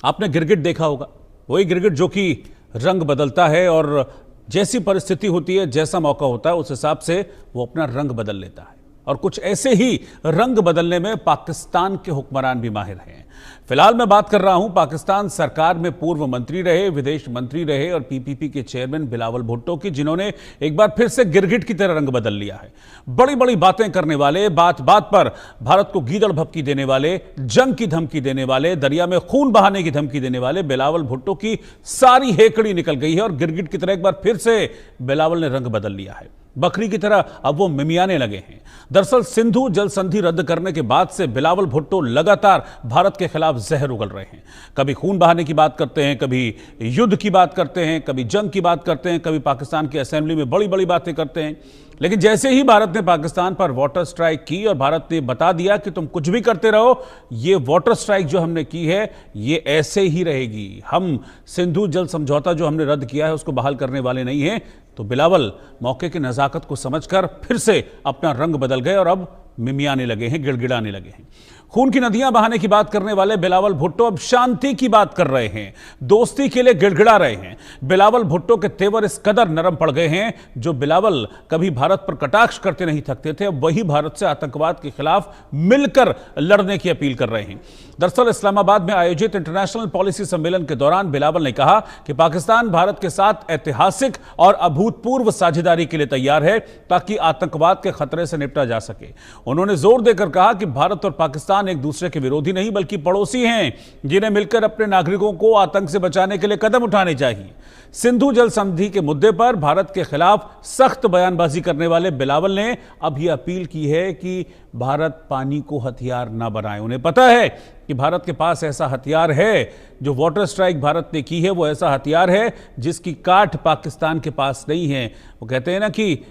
आपने गिरगिट देखा होगा, वही गिरगिट जो कि रंग बदलता है और जैसी परिस्थिति होती है, जैसा मौका होता है, उस हिसाब से वो अपना रंग बदल लेता है। और कुछ ऐसे ही रंग बदलने में पाकिस्तान के हुक्मरान भी माहिर हैं। फिलहाल मैं बात कर रहा हूं पाकिस्तान सरकार में पूर्व मंत्री रहे, विदेश मंत्री रहे और पीपीपी के चेयरमैन बिलावल भुट्टो की, जिन्होंने एक बार फिर से गिरगिट की तरह रंग बदल लिया है। बड़ी बड़ी बातें करने वाले, बात बात पर भारत को गीदड़ भभकी देने वाले, जंग की धमकी देने वाले, दरिया में खून बहाने की धमकी देने वाले बिलावल भुट्टो की सारी हेकड़ी निकल गई है और गिरगिट की तरह एक बार फिर से बिलावल ने रंग बदल लिया है। बकरी की तरह अब वो मिमियाने लगे हैं। दरअसल सिंधु जल संधि रद्द करने के बाद से बिलावल भुट्टो लगातार भारत के खिलाफ जहर उगल रहे हैं। कभी खून बहाने की बात करते हैं, कभी युद्ध की बात करते हैं, कभी जंग की बात करते हैं, कभी पाकिस्तान की असेंबली में बड़ी बड़ी बातें करते हैं। लेकिन जैसे ही भारत ने पाकिस्तान पर वाटर स्ट्राइक की और भारत ने बता दिया कि तुम कुछ भी करते रहो, ये वाटर स्ट्राइक जो हमने की है ये ऐसे ही रहेगी, हम सिंधु जल समझौता जो हमने रद्द किया है उसको बहाल करने वाले नहीं हैं, तो बिलावल मौके की नजाकत को समझकर फिर से अपना रंग बदल गए और अब मिमियाने लगे हैं, गिड़गिड़ाने लगे हैं। खून की नदियां बहाने की बात करने वाले बिलावल भुट्टो अब शांति की बात कर रहे हैं, दोस्ती के लिए गिड़गिड़ा रहे हैं। बिलावल भुट्टो के तेवर इस कदर नरम पड़ गए हैं, जो बिलावल कभी भारत पर कटाक्ष करते नहीं थकते थे, अब वही भारत से आतंकवाद के खिलाफ मिलकर लड़ने की अपील कर रहे हैं। दरअसल इस्लामाबाद में आयोजित इंटरनेशनल पॉलिसी सम्मेलन के दौरान बिलावल ने कहा कि पाकिस्तान भारत के साथ ऐतिहासिक और अभूतपूर्व साझेदारी के लिए तैयार है ताकि आतंकवाद के खतरे से निपटा जा सके। उन्होंने जोर देकर कहा कि भारत और पाकिस्तान एक दूसरे के विरोधी नहीं बल्कि पड़ोसी हैं, जिन्हें मिलकर अपने नागरिकों को आतंक से बचाने के लिए कदम उठाने चाहिए। सिंधु जल संधि के मुद्दे पर भारत के खिलाफ सख्त बयानबाजी करने वाले बिलावल ने अब यह अपील की है कि भारत पानी को हथियार न बनाए। उन्हें पता है कि भारत के पास ऐसा हथियार है, जो वाटर स्ट्राइक भारत ने की है वो ऐसा हथियार है जिसकी काट पाकिस्तान के पास नहीं है। वो कहते हैं ना कि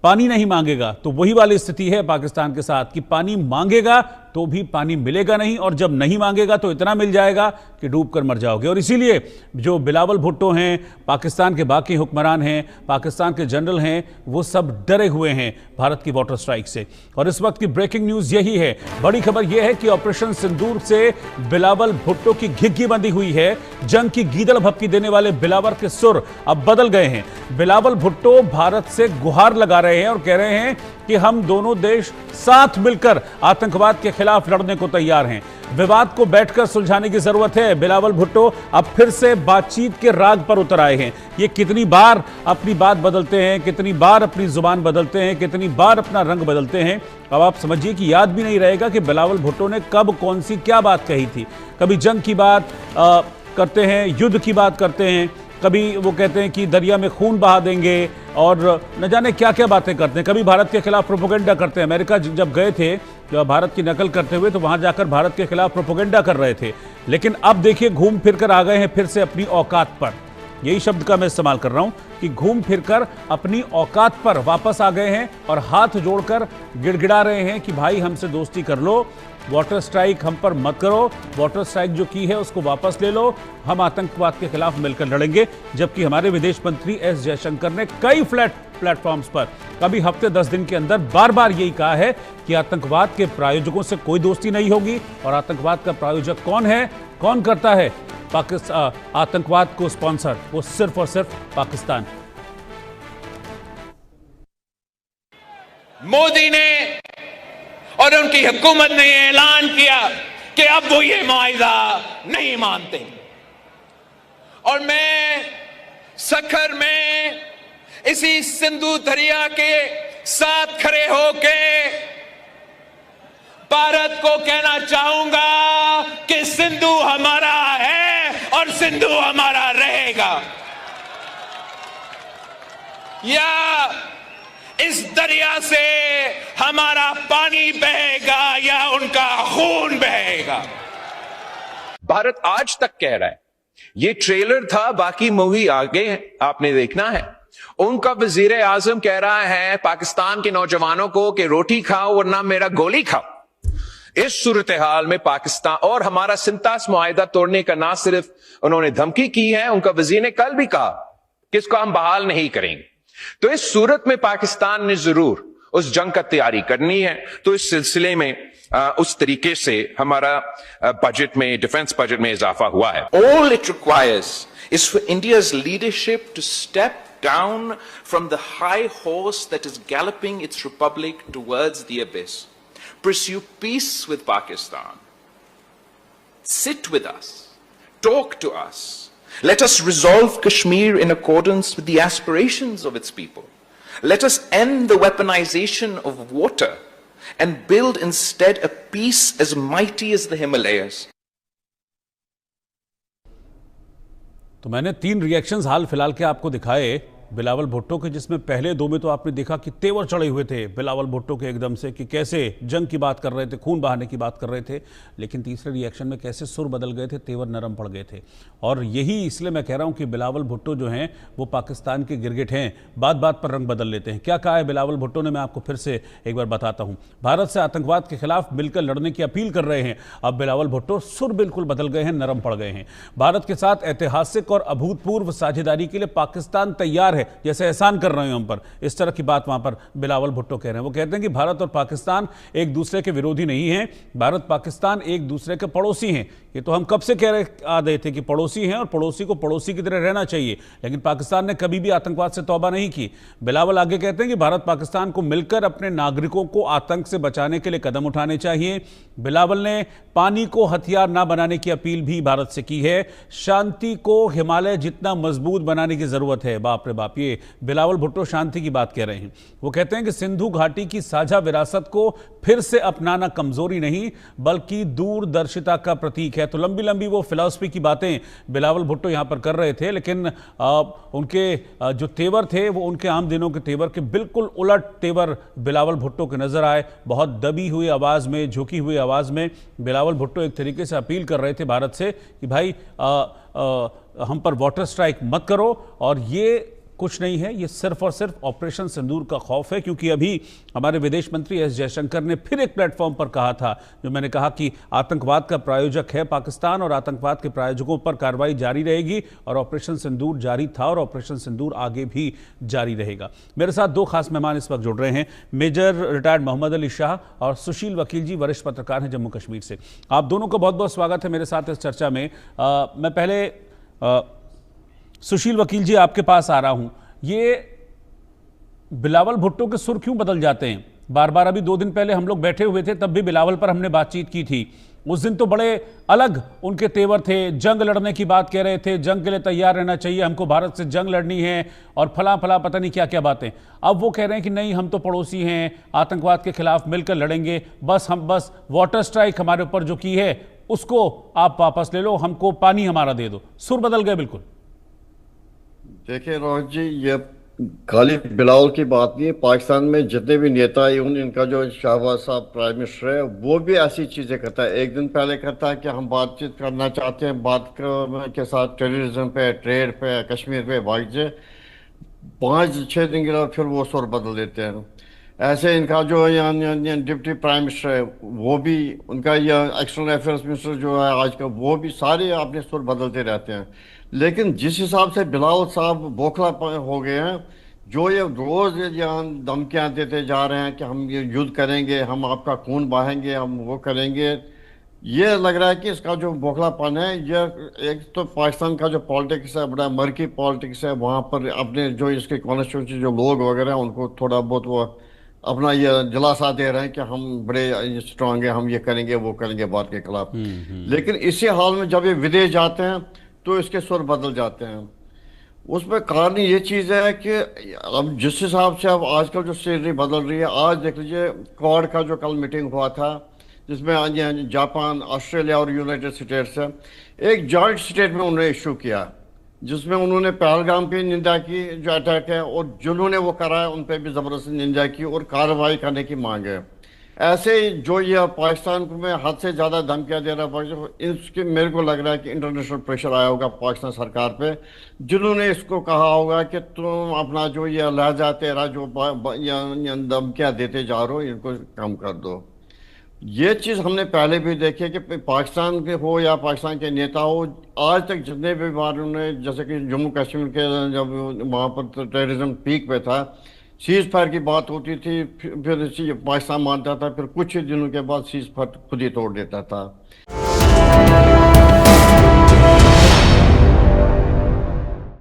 पानी नहीं मांगेगा, तो वही वाली स्थिति है पाकिस्तान के साथ कि पानी मांगेगा तो भी पानी मिलेगा नहीं, और जब नहीं मांगेगा तो इतना मिल जाएगा कि डूबकर मर जाओगे। और इसीलिए जो बिलावल भुट्टो हैं, पाकिस्तान के बाकी हुक्मरान हैं, पाकिस्तान के जनरल हैं, वो सब डरे हुए हैं भारत की वाटर स्ट्राइक से। और इस वक्त की ब्रेकिंग न्यूज यही है, बड़ी खबर यह है कि ऑपरेशन सिंदूर से बिलावल भुट्टो की घिघी बंधी हुई है। जंग की गीदड़ भभकी देने वाले बिलावल के सुर अब बदल गए हैं। बिलावल भुट्टो भारत से गुहार लगा रहे हैं और कह रहे हैं कि हम दोनों देश साथ मिलकर आतंकवाद के खिलाफ लड़ने को तैयार हैं। विवाद को बैठकर सुलझाने की जरूरत है। बिलावल भुट्टो अब फिर से बातचीत के राग पर उतर आए हैं। ये कितनी बार अपनी बात बदलते हैं, कितनी बार अपनी जुबान बदलते हैं, कितनी बार अपना रंग बदलते हैं, अब आप समझिए कि याद भी नहीं रहेगा कि बिलावल भुट्टो ने कब कौन सी क्या बात कही थी। कभी जंग की बात करते हैं, युद्ध की बात करते हैं, कभी वो कहते हैं कि दरिया में खून बहा देंगे और न जाने क्या क्या बातें करते हैं। कभी भारत के खिलाफ प्रोपेगेंडा करते हैं। अमेरिका जब गए थे भारत की नकल करते हुए, तो वहां जाकर भारत के खिलाफ प्रोपेगेंडा कर रहे थे। लेकिन अब देखिए घूम फिरकर आ गए हैं फिर से अपनी औकात पर। यही शब्द का मैं इस्तेमाल कर रहा हूं कि घूम फिरकर अपनी औकात पर वापस आ गए हैं और हाथ जोड़कर गिड़गिड़ा रहे हैं कि भाई हमसे दोस्ती कर लो, वाटर स्ट्राइक हम पर मत करो, वाटर स्ट्राइक जो की है उसको वापस ले लो, हम आतंकवाद के खिलाफ मिलकर लड़ेंगे। जबकि हमारे विदेश मंत्री एस जयशंकर ने कई प्लेटफॉर्म्स पर कभी हफ्ते 10 दिन के अंदर बार बार यही कहा है कि आतंकवाद के प्रायोजकों से कोई दोस्ती नहीं होगी। और आतंकवाद का प्रायोजक कौन है, कौन करता है पाकिस्तान आतंकवाद को स्पॉन्सर? वो सिर्फ और सिर्फ पाकिस्तान। मोदी ने और उनकी हुकूमत ने ऐलान किया कि अब वो ये मुआहिदा नहीं मानते। और मैं सखर में इसी सिंधु दरिया के साथ खड़े होके भारत को कहना चाहूंगा कि सिंधु हमारा है और सिंधु हमारा रहेगा। या इस दरिया से हमारा पानी बहेगा या उनका खून बहेगा। भारत आज तक कह रहा है, ये ट्रेलर था, बाकी मूवी आगे आपने देखना है। उनका वजीर आजम कह रहा है पाकिस्तान के नौजवानों को कि रोटी खाओ वरना मेरा गोली खाओ। इस सूरत हाल में पाकिस्तान और हमारा सिंतास मुआहिदा तोड़ने का ना सिर्फ उन्होंने धमकी की है, उनका वजीर ने कल भी कहा कि इसको हम बहाल नहीं करेंगे। तो इस सूरत में पाकिस्तान ने जरूर उस जंग का तैयारी करनी है। तो इस सिलसिले में उस तरीके से हमारा बजट में, डिफेंस बजट में इजाफा हुआ है। All it requires is for India's leadership to step down from the high horse that is galloping its republic towards the abyss. Pursue peace with Pakistan. Sit with us. Talk to us. Let us resolve Kashmir in accordance with the aspirations of its people. Let us end the weaponization of water and build instead a peace as mighty as the Himalayas. तो मैंने 3 reactions हाल फिलहाल के आपको दिखाए बिलावल भुट्टो के, जिसमें पहले 2 में तो आपने देखा कि तेवर चढ़े हुए थे बिलावल भुट्टो के एकदम से, कि कैसे जंग की बात कर रहे थे, खून बहाने की बात कर रहे थे। लेकिन तीसरे रिएक्शन में कैसे सुर बदल गए थे, तेवर नरम पड़ गए थे। और यही इसलिए मैं कह रहा हूं कि बिलावल भुट्टो जो हैं वो पाकिस्तान के गिरगिट हैं, बात बात पर रंग बदल लेते हैं। क्या कहा है बिलावल भुट्टो ने, मैं आपको फिर से एक बार बताता हूं। भारत से आतंकवाद के खिलाफ मिलकर लड़ने की अपील कर रहे हैं। अब बिलावल भुट्टो सुर बिल्कुल बदल गए हैं, नरम पड़ गए हैं। भारत के साथ ऐतिहासिक और अभूतपूर्व साझेदारी के लिए पाकिस्तान तैयार है, जैसे एहसान कर रहे हैं हम पर, इस तरह की बात वहां पर बिलावल भुट्टो कह रहे हैं। वो कहते हैं कि भारत और पाकिस्तान एक दूसरे के विरोधी नहीं हैं, भारत पाकिस्तान एक दूसरे के पड़ोसी हैं। ये तो हम कब से कह रहे आ गए थे कि पड़ोसी हैं और पड़ोसी को पड़ोसी की तरह रहना चाहिए, लेकिन पाकिस्तान ने कभी भी आतंकवाद से तौबा नहीं की। बिलावल आगे कहते हैं कि भारत पाकिस्तान को मिलकर अपने नागरिकों को आतंक से बचाने के लिए कदम उठाने चाहिए। बिलावल ने पानी को हथियार ना बनाने की अपील भी भारत से की है। शांति को हिमालय जितना मजबूत बनाने की जरूरत है। बाप रे बाप, ये बिलावल भुट्टो शांति की बात कह रहे हैं। वो कहते हैं कि सिंधु घाटी की साझा विरासत को फिर से अपनाना कमजोरी नहीं बल्कि दूरदर्शिता का प्रतीक है। तो लंबी लंबी वो फिलॉसफी की बातें बिलावल भुट्टो यहां पर कर रहे थे, लेकिन उनके जो तेवर थे वो उनके आम दिनों के तेवर के बिल्कुल उलट तेवर बिलावल भुट्टो के नजर आए। बहुत दबी हुई आवाज में, झुकी हुई आवाज में बिलावल भुट्टो एक तरीके से अपील कर रहे थे भारत से कि भाई हम पर वाटर स्ट्राइक मत करो। और ये कुछ नहीं है, ये सिर्फ और सिर्फ ऑपरेशन सिंदूर का खौफ है, क्योंकि अभी हमारे विदेश मंत्री एस जयशंकर ने फिर एक प्लेटफॉर्म पर कहा था, जो मैंने कहा कि आतंकवाद का प्रायोजक है पाकिस्तान और आतंकवाद के प्रायोजकों पर कार्रवाई जारी रहेगी। और ऑपरेशन सिंदूर जारी था और ऑपरेशन सिंदूर आगे भी जारी रहेगा। मेरे साथ 2 खास मेहमान इस वक्त जुड़ रहे हैं, मेजर रिटायर्ड मोहम्मद अली शाह और सुशील वकील जी, वरिष्ठ पत्रकार हैं जम्मू कश्मीर से। आप दोनों का बहुत बहुत स्वागत है मेरे साथ इस चर्चा में। मैं पहले सुशील वकील जी आपके पास आ रहा हूं। ये बिलावल भुट्टो के सुर क्यों बदल जाते हैं बार बार? अभी 2 दिन पहले हम लोग बैठे हुए थे, तब भी बिलावल पर हमने बातचीत की थी। उस दिन तो बड़े अलग उनके तेवर थे, जंग लड़ने की बात कह रहे थे, जंग के लिए तैयार रहना चाहिए, हमको भारत से जंग लड़नी है और फला फला पता नहीं क्या क्या बातें। अब वो कह रहे हैं कि नहीं, हम तो पड़ोसी हैं, आतंकवाद के खिलाफ मिलकर लड़ेंगे, बस वाटर स्ट्राइक हमारे ऊपर जो की है उसको आप वापस ले लो, हमको पानी हमारा दे दो। सुर बदल गए बिल्कुल। देखिए रोहित जी, ये खाली बिलावल की बात नहीं है। पाकिस्तान में जितने भी नेता हैं, इनका जो शहबाज साहब प्राइम मिनिस्टर है, वो भी ऐसी चीजें करता है। एक दिन पहले कहता है कि हम बातचीत करना चाहते हैं बात के साथ टेररिज्म पे, ट्रेड पे, कश्मीर पे, वाइजे 5-6 दिन के बाद फिर वो सुर बदल देते हैं। ऐसे इनका जो डिप्टी प्राइम मिनिस्टर है, वो भी, उनका यह एक्सटर्नल अफेयर्स मिनिस्टर जो है आज का, वो भी सारे अपने सुर बदलते रहते हैं। लेकिन जिस हिसाब से बिलावल साहब बौखला हो गए हैं, जो ये रोज यहाँ धमकियाँ देते जा रहे हैं कि हम ये युद्ध करेंगे, हम आपका खून बहाएंगे, हम वो करेंगे, ये लग रहा है कि इसका जो बौखलापन है, ये एक तो पाकिस्तान का जो पॉलिटिक्स है, बड़ा मर्की पॉलिटिक्स है। वहाँ पर अपने जो इसके कॉन्स्टिट्यूंसी जो लोग वगैरह हैं, उनको थोड़ा बहुत वो अपना ये दिलासा दे रहे हैं कि हम बड़े स्ट्रांग हैं, हम ये करेंगे वो करेंगे भारत के खिलाफ। लेकिन इसी हाल में जब ये विदेश जाते हैं तो इसके सुर बदल जाते हैं। उसमें कारण ये चीज़ है कि अब जिस हिसाब से अब आजकल जो सीनरी बदल रही है, आज देख लीजिए क्वाड का जो कल मीटिंग हुआ था, जिसमें जापान, ऑस्ट्रेलिया और यूनाइटेड स्टेट्स से एक जॉइंट स्टेटमेंट उन्होंने इशू किया, जिसमें उन्होंने पहलगाम की निंदा की जो अटैक है, और जिन्होंने वो करा है उन पर भी ज़बरदस्ती निंदा की और कार्रवाई करने की मांग है। ऐसे जो ये पाकिस्तान को में हद से ज़्यादा धमकियाँ दे रहा है, इसके मेरे को लग रहा है कि इंटरनेशनल प्रेशर आया होगा पाकिस्तान सरकार पे, जिन्होंने इसको कहा होगा कि तुम अपना जो ये लहजा तेरा जो धमकियाँ देते जा रहे हो, इनको कम कर दो। ये चीज़ हमने पहले भी देखी है कि पाकिस्तान के हो या पाकिस्तान के नेता हो, आज तक जितने भी बार उन्होंने, जैसे कि जम्मू कश्मीर के जब वहाँ पर टेररिज्म पीक पे था, सीज फायर की बात होती थी, फिर पाकिस्तान मानता था, फिर कुछ ही दिनों के बाद सीज फायर खुद ही तोड़ देता था।